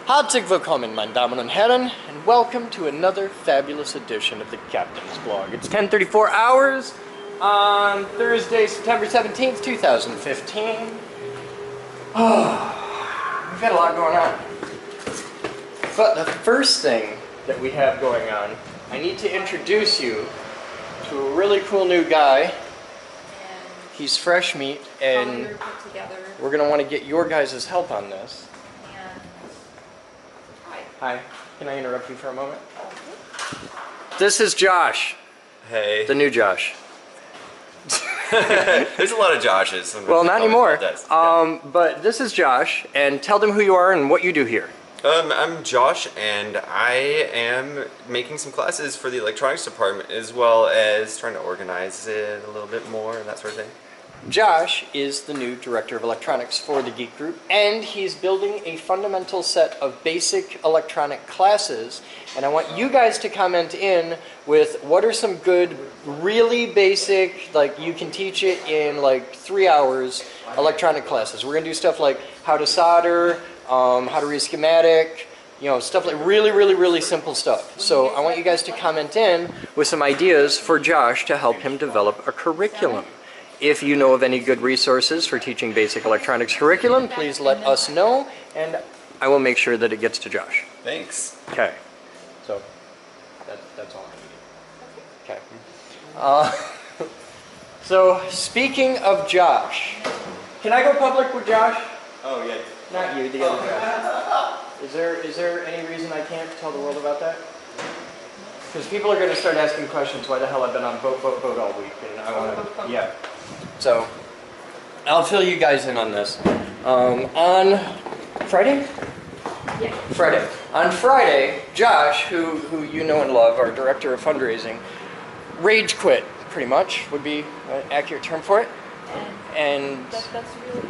Herzlich willkommen, meine Damen und Herren, and welcome to another fabulous edition of the Captain's Blog. It's 10:34 hours on Thursday, September 17th, 2015. Oh, we've got a lot going on. But the first thing that we have going on, I need to introduce you to a really cool new guy. He's fresh meat, and we're going to want to get your guys' help on this. Hi, can I interrupt you for a moment? This is Josh. Hey. The new Josh. There's a lot of Joshes. Well, not anymore. But this is Josh, and tell them who you are and what you do here. I'm Josh, and I am making some classes for the electronics department, as well as trying to organize it a little bit more and that sort of thing. Josh is the new director of electronics for the Geek Group, and he's building a fundamental set of basic electronic classes. And I want you guys to comment in with what are some good, really basic, like you can teach it in like 3 hours, electronic classes. We're going to do stuff like how to solder, how to read schematic, you know, stuff like really simple stuff. So I want you guys to comment in with some ideas for Josh to help him develop a curriculum. If you know of any good resources for teaching basic electronics curriculum, please let us know, and I will make sure that it gets to Josh. Thanks. Okay. So, that's all I need. Okay. So, speaking of Josh, can I go public with Josh? Oh, yeah. Not you, the other Josh. Is there any reason I can't tell the world about that? Because people are going to start asking questions why the hell I've been on vote all week, and I want to, yeah. So, I'll fill you guys in on this. On Friday? Yeah. Friday. On Friday, Josh, who you know and love, our director of fundraising, rage quit, pretty much, would be an accurate term for it. And that's really...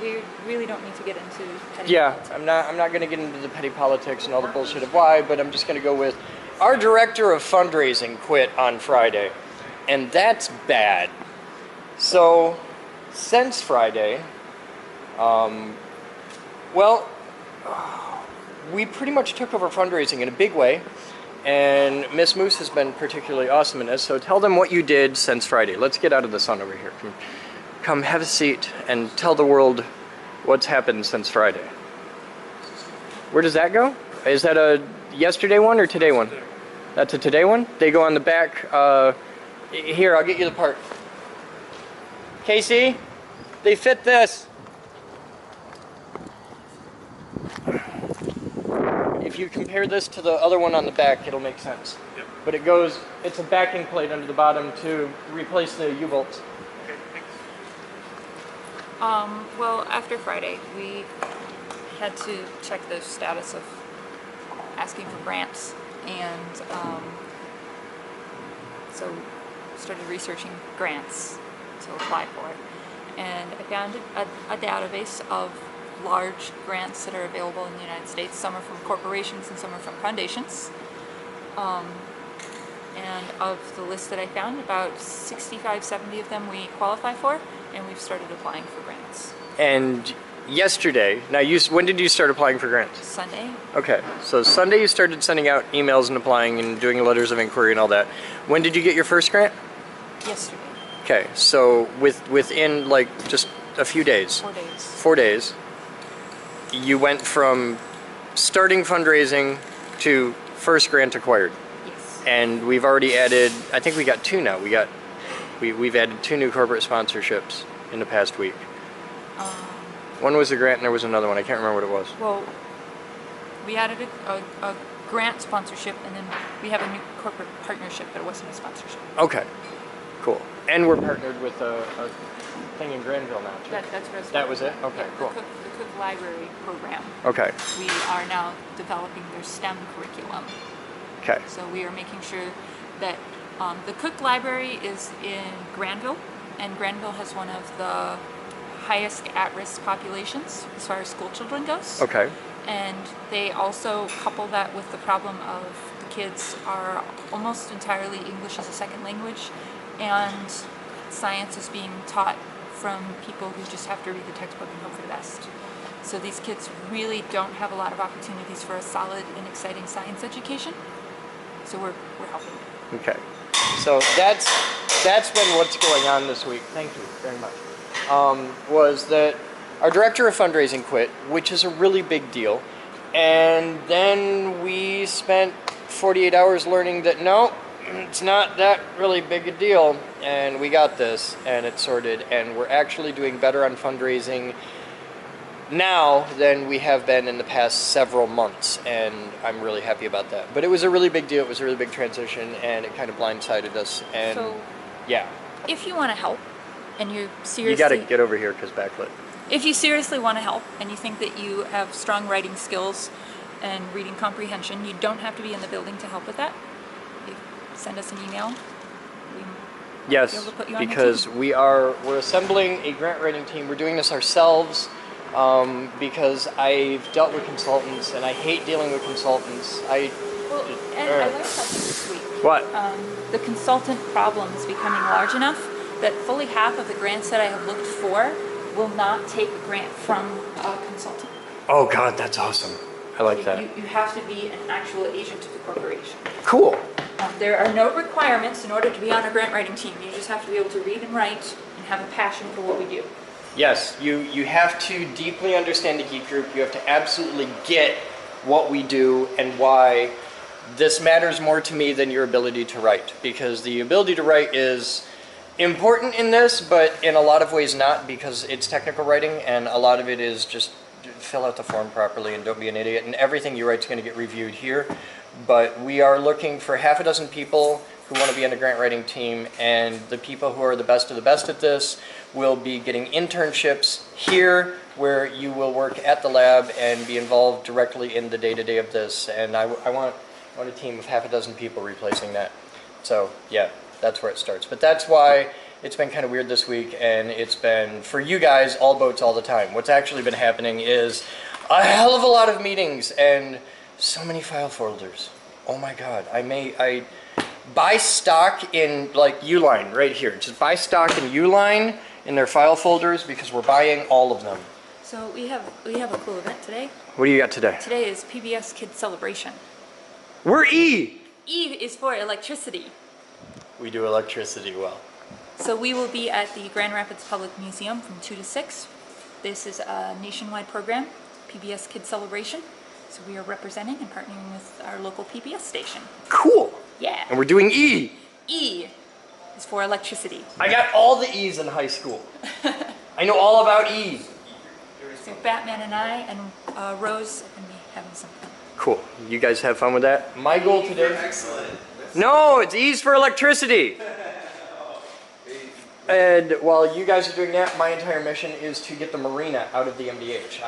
We really don't need to get into petty politics. I'm not going to get into the petty politics and all the bullshit of why, but I'm just going to go with our director of fundraising quit on Friday, and that's bad. So, since Friday, we pretty much took over fundraising in a big way, and Miss Moose has been particularly awesome in this, so tell them what you did since Friday. Let's get out of the sun over here. Come have a seat and tell the world what's happened since Friday. Where does that go? Is that a yesterday one or today one? That's a today one? They go on the back. Here, I'll get you the part. Casey, they fit this. If you compare this to the other one on the back, it'll make sense. Yep. But it's a backing plate under the bottom to replace the U-bolts. Well, after Friday, we had to check the status of asking for grants, and so started researching grants to apply for. And I found a database of large grants that are available in the United States. Some are from corporations and some are from foundations. And of the list that I found, about 65, 70 of them we qualify for, and we've started applying for grants. And yesterday, when did you start applying for grants? Sunday. Okay, so Sunday you started sending out emails and applying and doing letters of inquiry and all that. When did you get your first grant? Yesterday. Okay, so within like just a few days. 4 days. 4 days. You went from starting fundraising to first grant acquired. Yes. And we've already added, I think we got 2 now. We've added 2 new corporate sponsorships in the past week. One was a grant and there was another one. I can't remember what it was. Well, we added a grant sponsorship, and then we have a new corporate partnership, but it wasn't a sponsorship. Okay, cool. And we're partnered with a thing in Granville now, too. That's what I was That was it? Okay, yeah, cool. The Cook Library program. Okay. We are now developing their STEM curriculum. Okay. So we are making sure that the Cook Library is in Granville, and Granville has one of the highest at-risk populations as far as school children goes. Okay. And they also couple that with the problem of the kids are almost entirely English as a second language, and science is being taught from people who just have to read the textbook and hope for the best. So these kids really don't have a lot of opportunities for a solid and exciting science education. So we're helping. Okay. So that's been what's going on this week. Thank you very much. Was that our director of fundraising quit, which is a really big deal. And then we spent 48 hours learning that no, it's not that really big a deal. And we got this, and it's sorted, and we're actually doing better on fundraising now than we have been in the past several months, and I'm really happy about that. But it was a really big deal, it was a really big transition, and it kind of blindsided us, and So, yeah. if you want to help, and you seriously... You gotta get over here, because backlit. If you seriously want to help, and you think that you have strong writing skills and reading comprehension, you don't have to be in the building to help with that. You send us an email. Yes, be able to put you on the because team. we're assembling a grant writing team. We're doing this ourselves because I've dealt with consultants and I hate dealing with consultants. Well, and I learned something this week. What? The consultant problem is becoming large enough that fully half of the grants that I have looked for will not take a grant from a consultant. Oh God, that's awesome. I like that. You have to be an actual agent of the corporation. Cool. There are no requirements in order to be on a grant writing team. You just have to be able to read and write and have a passion for what we do. Yes, you have to deeply understand the geek group. You have to absolutely get what we do and why this matters more to me than your ability to write. Because the ability to write is important in this, but in a lot of ways not, because it's technical writing and a lot of it is just fill out the form properly and don't be an idiot. And everything you write is going to get reviewed here. But we are looking for half a dozen people who want to be on the grant writing team, and the people who are the best of the best at this will be getting internships here where you will work at the lab and be involved directly in the day-to-day of this. And I want a team of half a dozen people replacing that. So yeah, that's where it starts. But that's why it's been kind of weird this week, and it's been, for you guys, all boats all the time. What's actually been happening is a hell of a lot of meetings and so many file folders. Oh my God, I buy stock in like Uline right here. Just buy stock in Uline in their file folders because we're buying all of them. So we have a cool event today. What do you got today? Today is Pbs Kids Celebration. We're E! E is for electricity. We do electricity well. So we will be at the Grand Rapids Public Museum from 2 to 6. This is a nationwide program, Pbs Kids Celebration. So we are representing and partnering with our local PBS station. Cool. Yeah. And we're doing E. E is for electricity. I got all the E's in high school. I know all about E. So Batman and I and Rose are going to be having some fun. Cool. You guys have fun with that? My goal today... Excellent. No, it's E's for electricity. And while you guys are doing that, my entire mission is to get the marina out of the MDH.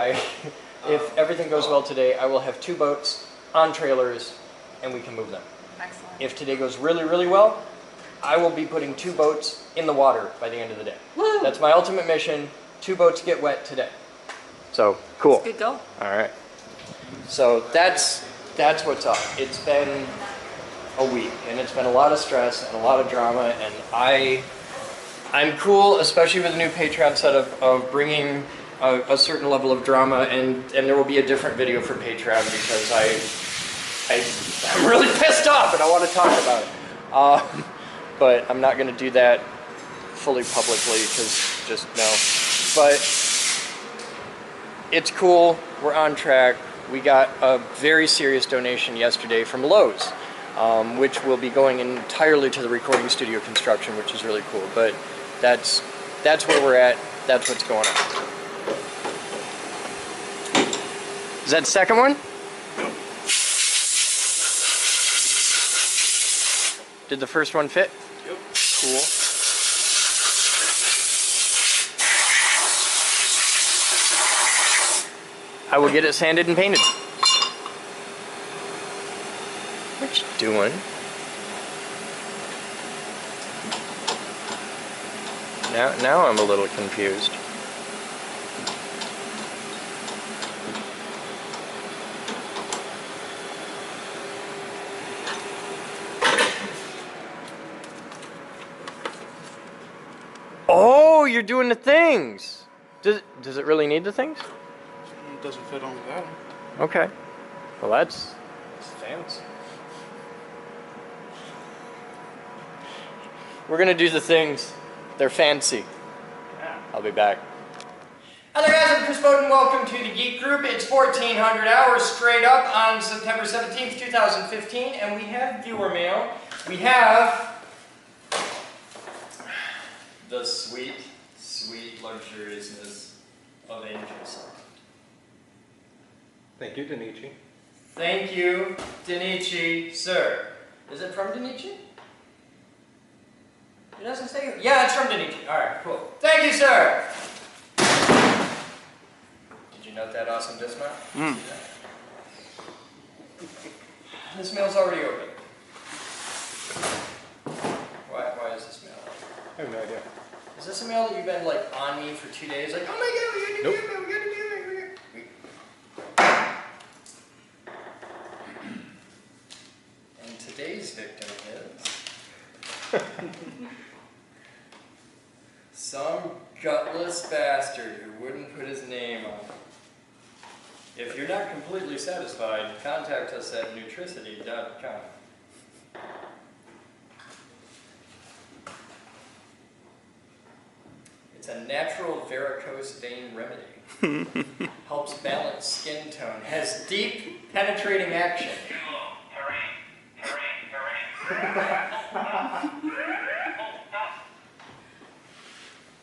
If everything goes well today, I will have 2 boats on trailers and we can move them. Excellent. If today goes really, really well, I will be putting 2 boats in the water by the end of the day. Woo! That's my ultimate mission. 2 boats get wet today. So, cool. Good go. All right. So that's what's up. It's been a week, and it's been a lot of stress and a lot of drama, and I'm cool, especially with the new Patreon setup, of bringing a certain level of drama, and there will be a different video for Patreon because I'm really pissed off and I want to talk about it. But I'm not going to do that fully publicly because just no. But it's cool. We're on track. We got a very serious donation yesterday from Lowe's, which will be going entirely to the recording studio construction, which is really cool. But that's where we're at. That's what's going on. Is that the second one? Did the first one fit? Yep. Cool. I will get it sanded and painted. What you doing? Now I'm a little confused. Oh, you're doing the things. Does it really need the things? doesn't fit on the bottom. Okay. Well, that's fancy. We're gonna do the things. They're fancy. I'll be back. Hello guys, I'm Chris Boden. Welcome to the Geek Group. It's 1400 hours straight up on September 17th, 2015, and we have viewer mail. We have the sweet, sweet luxuriousness of angels. Thank you, Danichi. Thank you, Danichi, sir. Is it from Danichi? It doesn't say. Yeah, it's from Danichi. All right, cool. Thank you, sir. Did you note that awesome dismount? This mail's already open. Why is this mail open? I have no idea. Is this a mail that you've been like on me for 2 days? Like, oh my god, we gotta do mail, we gotta do mail. And today's victim is some gutless bastard who wouldn't put his name on it. If you're not completely satisfied, contact us at nutricity.com. It's a natural varicose vein remedy. Helps balance skin tone. Has deep penetrating action.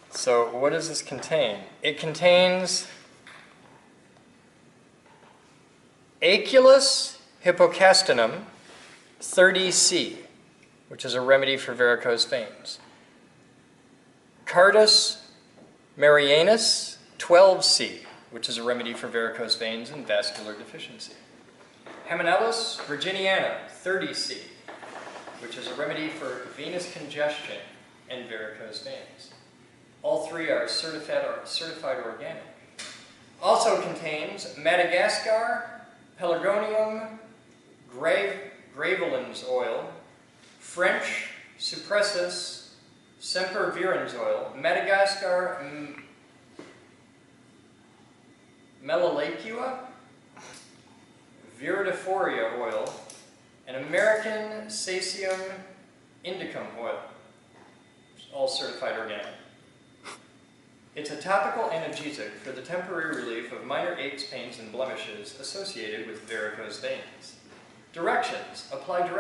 So what does this contain? It contains Aculus hippocastanum 30C, which is a remedy for varicose veins. Cardus marianus 12C, which is a remedy for varicose veins and vascular deficiency. Hemanellus virginiana 30C, which is a remedy for venous congestion and varicose veins. All three are certified organic. Also contains Madagascar Pelargonium graveolens oil, French Suppressus sempervirens oil, Madagascar Melalacua viridiphoria oil, and American Sasium indicum oil. All certified organic. It's a topical analgesic for the temporary relief of minor aches, pains, and blemishes associated with varicose veins. Directions: apply to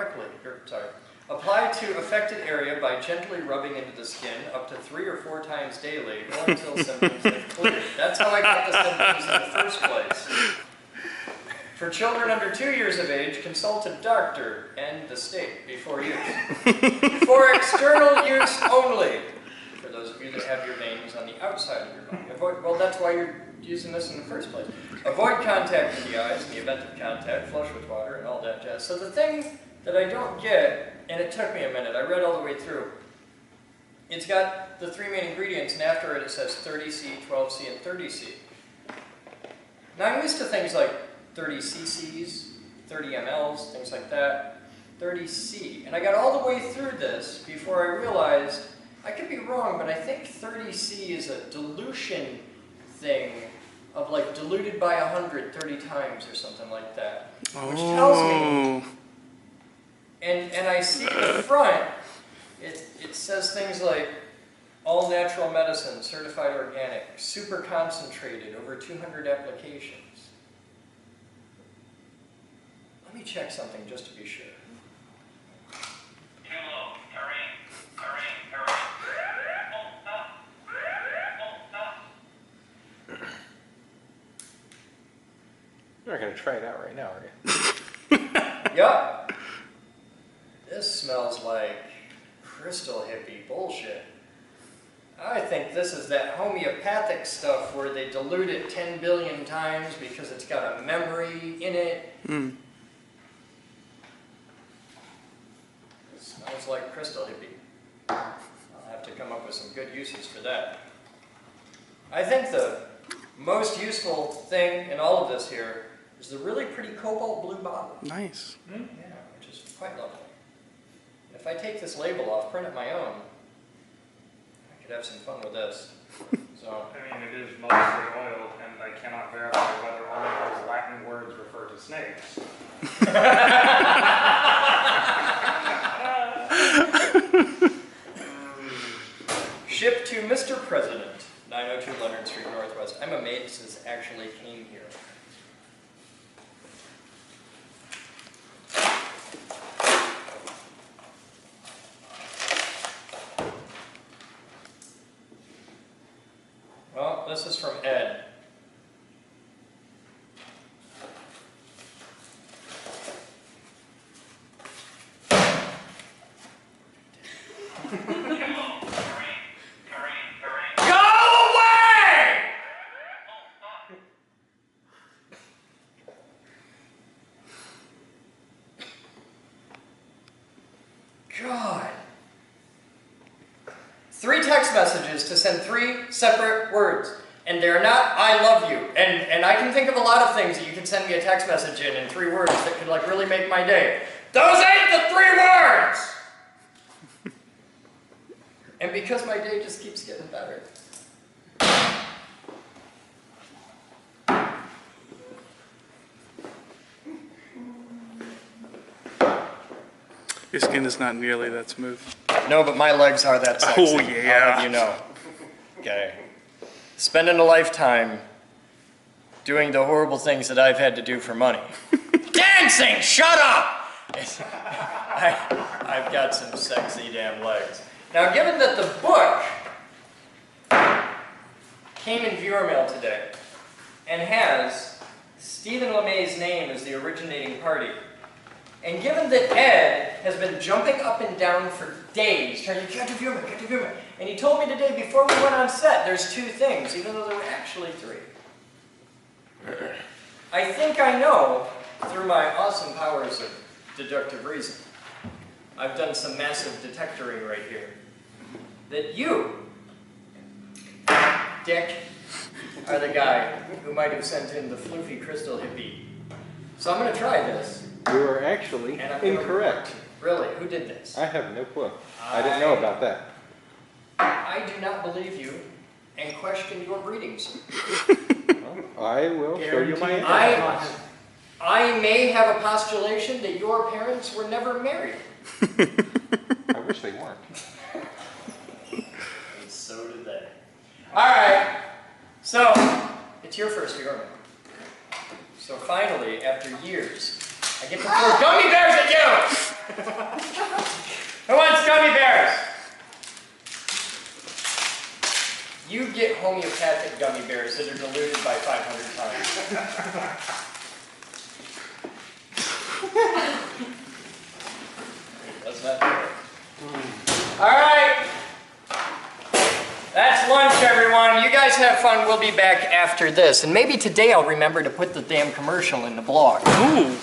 affected area by gently rubbing into the skin up to 3 or 4 times daily or until symptoms have cleared. That's how I got the symptoms in the first place. For children under 2 years of age, consult a doctor and the state before use. For external use only. For those of you that have your veins on the outside of your body. Well, that's why you're using this in the first place. Avoid contact with the eyes in the event of contact, flush with water, and all that jazz. So the thing that I don't get, and it took me a minute, I read all the way through, it's got the 3 main ingredients, and after it says 30C, 12C, and 30C. Now I'm used to things like 30 cc's, 30 mLs, things like that, 30C. And I got all the way through this before I realized, I could be wrong, but I think 30C is a dilution thing of like diluted by 100 30 times or something like that. Which tells me, and I see in the front, it says things like all natural medicine, certified organic, super concentrated, over 200 applications. Let me check something just to be sure. You're not going to try it out right now, are you? Yup. This smells like crystal hippie bullshit. I think this is that homeopathic stuff where they dilute it 10 billion times because it's got a memory in it. It smells like crystal hippie. I'll have to come up with some good uses for that. I think the most useful thing in all of this here is the really pretty cobalt blue bottle. Nice. Yeah, which is quite lovely. If I take this label off, print it my own, I could have some fun with this. So I mean, it is mostly oil, and I cannot verify whether all snakes. Ship to Mr. President, 902 Leonard Street Northwest. I'm amazed this actually came here. Well, this is from Ed. God. 3 text messages to send 3 separate words. And they're not, I love you. And I can think of a lot of things that you can send me a text message in 3 words that could like really make my day. Those ain't the 3 words! And because my day just keeps getting better. Your skin is not nearly that smooth. No, but my legs are that sexy. Oh, yeah. I'll have you know. Okay. Spending a lifetime doing the horrible things that I've had to do for money. Dancing! Shut up! I've got some sexy damn legs. Now, given that the book came in viewer mail today and has Stephen LeMay's name as the originating party, and given that Ed has been jumping up and down for days, trying to get to viewer mail, and he told me today before we went on set, there's 2 things, even though there were actually 3. I think I know, through my awesome powers of deductive reason, I've done some massive detectoring right here, that you, Dick, are the guy who might have sent in the floofy crystal hippie. So I'm going to try this. You are actually And I'm incorrect. Really? Who did this? I have no clue. I didn't know about that. I do not believe you and question your readings. Well, I will show you my I, answers. I may have a postulation that your parents were never married. I wish they weren't. And so did they. Alright, so it's your first viewer mail. So finally, after years, I get to throw gummy bears at you! Who wants gummy bears? You get homeopathic gummy bears that are diluted by 500 times. That's not fair. Alright. That's lunch, everyone. You guys have fun. We'll be back after this. And maybe today I'll remember to put the damn commercial in the blog. Ooh.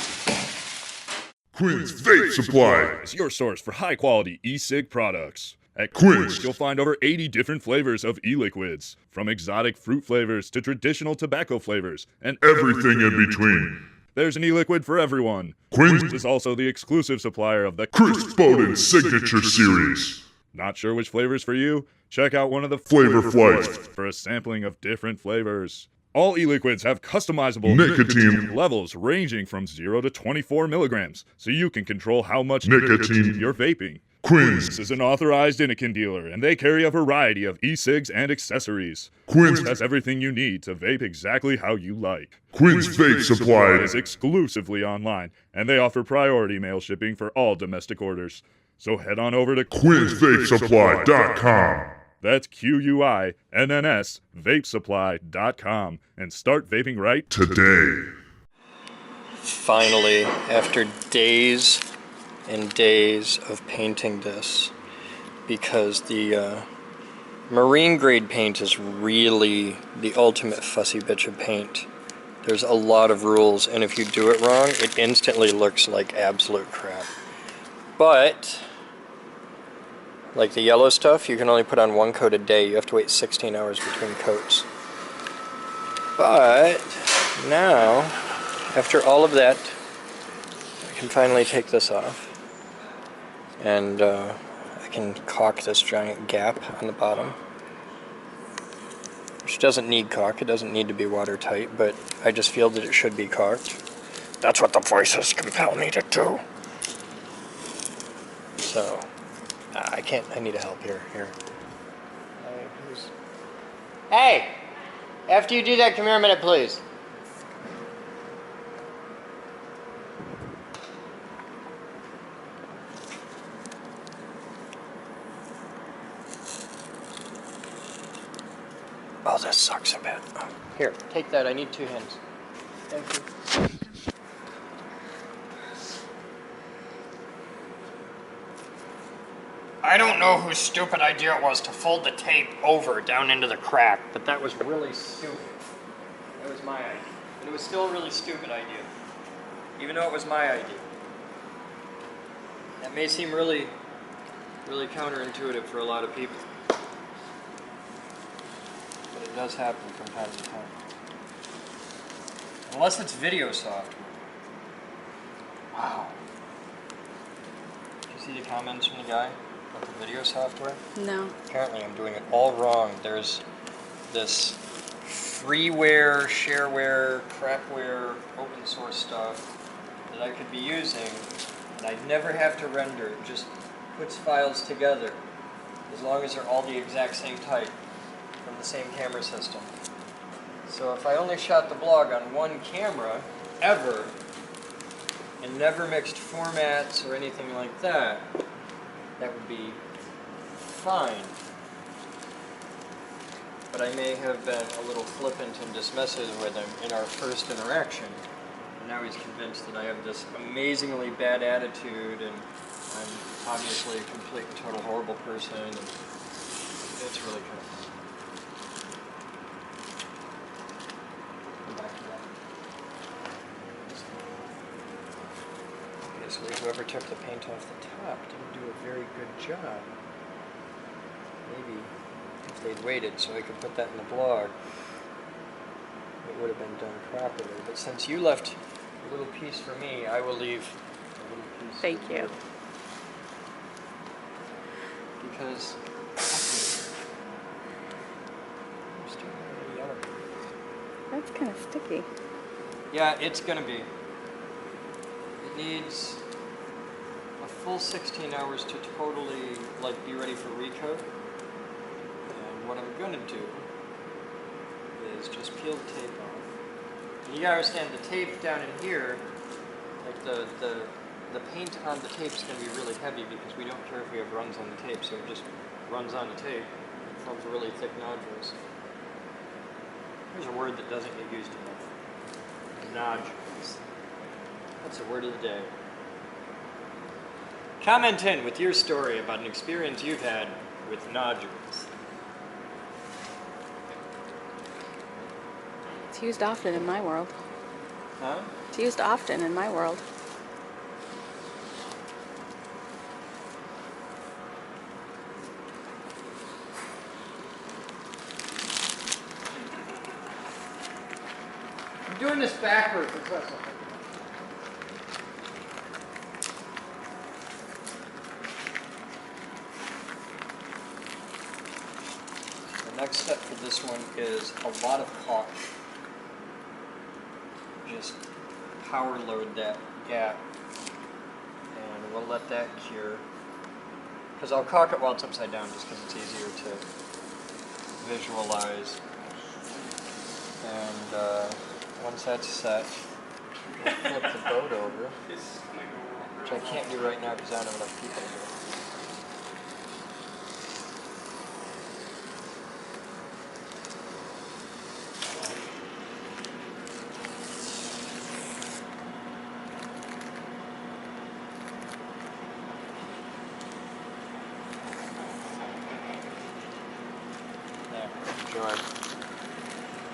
Quinn's Vape Supply. is your source for high-quality e-cig products. At Quinn's. you'll find over 80 different flavors of e-liquids, from exotic fruit flavors to traditional tobacco flavors, and Everything in between. there's an e-liquid for everyone. Quinn's is also the exclusive supplier of the Crisp Boden Signature Series. Not sure which flavors for you? Check out one of the Flavor Flights. for a sampling of different flavors. All e-liquids have customizable Nicotine. levels ranging from 0 to 24 milligrams, so you can control how much Nicotine. you're vaping. Quinn's. This is an authorized Inokin dealer, and they carry a variety of e-cigs and accessories. Quinn's. has everything you need to vape exactly how you like. Quinn's Vape It Supply. is exclusively online, and they offer priority mail shipping for all domestic orders. So head on over to Quinn'sVapeSupply.com. That's QUINNS vapesupply.com and start vaping right Today. Finally, after days and days of painting this, because the marine grade paint is really the ultimate fussy bitch of paint. There's a lot of rules, and if you do it wrong, it instantly looks like absolute crap. But like the yellow stuff, you can only put on 1 coat a day. You have to wait 16 hours between coats. But now, after all of that, I can finally take this off. And I can caulk this giant gap on the bottom. Which doesn't need caulk, it doesn't need to be watertight, but I just feel that it should be caulked. That's what the voices compel me to do. So, I can't, I need help here. Hey! After you do that, come here a minute, please. Oh, this sucks a bit. Here, take that. I need 2 hands. Thank you. I don't know whose stupid idea it was to fold the tape over down into the crack, but that was really stupid. That was my idea. And it was still a really stupid idea, even though it was my idea. That may seem really counterintuitive for a lot of people. But it does happen from time to time. Unless it's video software. Wow. Did you see the comments from the guy about the video software? No. Apparently I'm doing it all wrong. There's this freeware, shareware, crapware, open source stuff that I could be using, and I'd never have to render. It just puts files together, as long as they're all the exact same type, from the same camera system. So if I only shot the blog on one camera, ever, and never mixed formats or anything like that, that would be fine. But I may have been a little flippant and dismissive with him in our first interaction. And now he's convinced that I have this amazingly bad attitude and I'm obviously a complete and total horrible person. And it's really kind of fun. Come back to that. Okay, so whoever took the paint off the top didn't do a very good job. Maybe if they'd waited so I could put that in the blog, it would have been done properly. But since you left a little piece for me, I will leave a little piece. Thank for you. Because I'm still really yellow. That's kind of sticky. Yeah, it's gonna be. It needs a full 16 hours to totally be ready for recoat. And what I'm gonna do is just peel the tape off. And you gotta understand the tape down in here, like the paint on the tape is gonna be really heavy because we don't care if we have runs on the tape, so it just runs on the tape and forms really thick nodules. Here's a word that doesn't get used enough. Nodules. That's the word of the day. Comment in with your story about an experience you've had with nodules. It's used often in my world. Huh? It's used often in my world. I'm doing this backwards. The next step for this one is a lot of caulk. Just power load that gap and we'll let that cure. Because I'll caulk it while it's upside down just because it's easier to visualize. And once that's set, we'll flip the boat over, which I can't do right now because I don't have enough people to do it. Enjoy.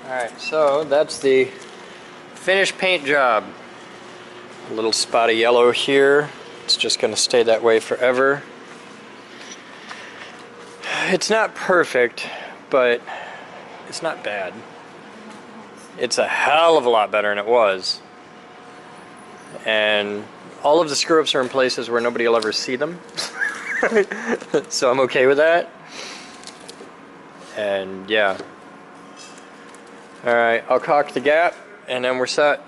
Alright, so that's the finished paint job. A little spot of yellow here. It's just going to stay that way forever. It's not perfect, but it's not bad. It's a hell of a lot better than it was. And all of the screw-ups are in places where nobody will ever see them. So I'm okay with that. And yeah. Alright, I'll caulk the gap and then we're set.